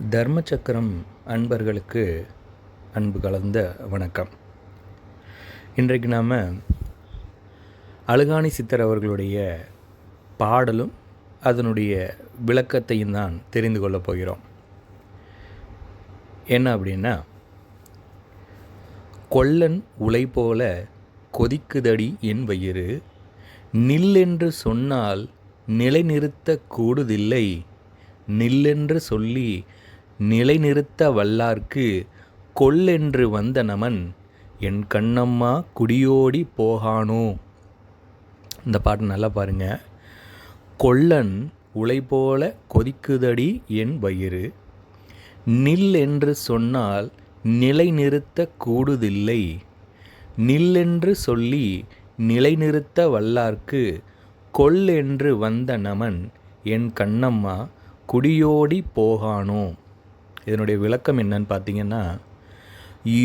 தர்மசக்கரம் அன்பர்களுக்கு அன்பு கலந்த வணக்கம். இன்றைக்கு நாம் அழுகாணி சித்தர் அவர்களுடைய பாடலும் அதனுடைய விளக்கத்தையும் தான் தெரிந்து கொள்ளப் போகிறோம். என்ன அப்படின்னா, கொல்லன் உலை போல கொதிக்குதடி என் வயிறு, நில்லென்று சொன்னால் நிலைநிறுத்த கூடுதில்லை, நில்லென்று சொல்லி நிலைநிறுத்த வல்லார்க்கு கொல்லென்று வந்த நமன் என் கண்ணம்மா குடியோடி போகானோ. இந்த பாட்டு நல்லா பாருங்க. கொல்லன் உலை போல கொதிக்குதடி என் வயிறு, நில் என்று சொன்னால் நிலைநிறுத்த கூடுதில்லை, நில்லென்று சொல்லி நிலைநிறுத்த வல்லார்க்கு கொல்லென்று வந்த நமன் என் கண்ணம்மா குடியோடி போகானோ. இதனுடைய விளக்கம் என்னன்னு பார்த்தீங்கன்னா,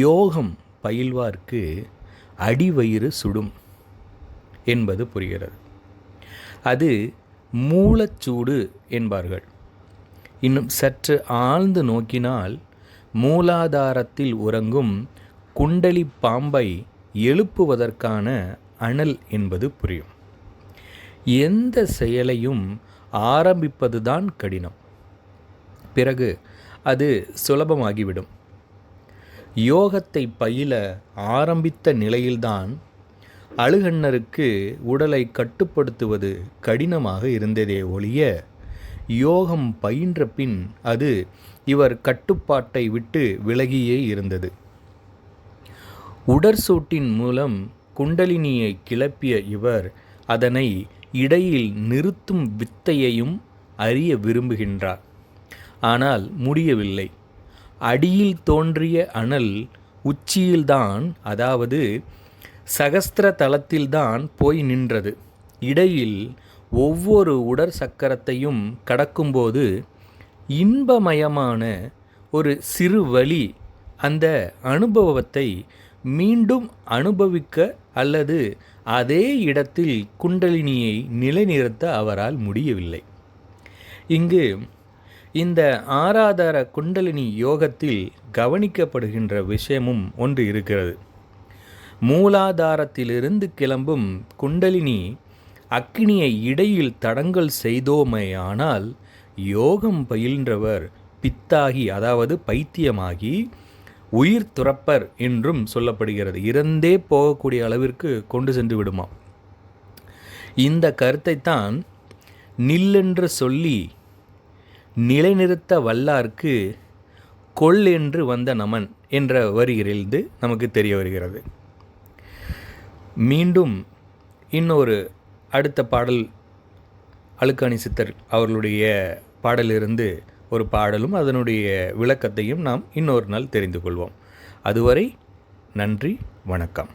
யோகம் பயில்வார்க்கு அடிவயிறு சுடும் என்பது புரிகிறது. அது மூலச்சூடு என்பார்கள். இன்னும் சற்று ஆழ்ந்து நோக்கினால் மூலாதாரத்தில் உறங்கும் குண்டலி பாம்பை எழுப்புவதற்கான அனல் என்பது புரியும். எந்த செயலையும் ஆரம்பிப்பதுதான் கடினம், பிறகு அது சுலபமாகிவிடும். யோகத்தை பயில ஆரம்பித்த நிலையில்தான் அழுகண்ணருக்கு உடலை கட்டுப்படுத்துவது கடினமாக இருந்ததே ஒழிய, யோகம் பயின்ற பின் அது இவர் கட்டுப்பாட்டை விட்டு விலகியே இருந்தது. உடற்சூட்டின் மூலம் குண்டலினியை கிளப்பிய இவர் அதனை இடையில் நிறுத்தும் வித்தையையும் அறிய விரும்புகின்றார். ஆனால் முடியவில்லை. அடியில் தோன்றிய அனல் உச்சியில்தான், அதாவது சகஸ்திர தலத்தில்தான் போய் நின்றது. இடையில் ஒவ்வொரு உடற்சக்கரத்தையும் கடக்கும்போது இன்பமயமான ஒரு சிறு வலி அந்த அனுபவத்தை மீண்டும் அனுபவிக்க அல்லது அதே இடத்தில் குண்டலினியை நிலைநிறுத்த அவரால் முடியவில்லை. இங்கு இந்த ஆராதார குண்டலினி யோகத்தில் கவனிக்கப்படுகின்ற விஷயமும் ஒன்று இருக்கிறது. மூலாதாரத்திலிருந்து கிளம்பும் குண்டலினி அக்கினியை இடையில் தடங்கல் செய்தோமேயானால் யோகம் பயின்றவர் பித்தாகி, அதாவது பைத்தியமாகி உயிர் துறப்பர் என்றும் சொல்லப்படுகிறது. இறந்தே போகக்கூடிய அளவிற்கு கொண்டு சென்று விடுமா. இந்த கருத்தைத்தான் நில்லென்று சொல்லி நிலைநிறுத்த வல்லார்க்கு கொல் என்று வந்த நமன் என்ற வரியிலிருந்து நமக்கு தெரிய வருகிறது. மீண்டும் இன்னொரு அடுத்த பாடல், அழுகாணி சித்தர் அவர்களுடைய பாடலிருந்து ஒரு பாடலும் அதனுடைய விளக்கத்தையும் நாம் இன்னொரு நாள் தெரிந்து கொள்வோம். அதுவரை நன்றி, வணக்கம்.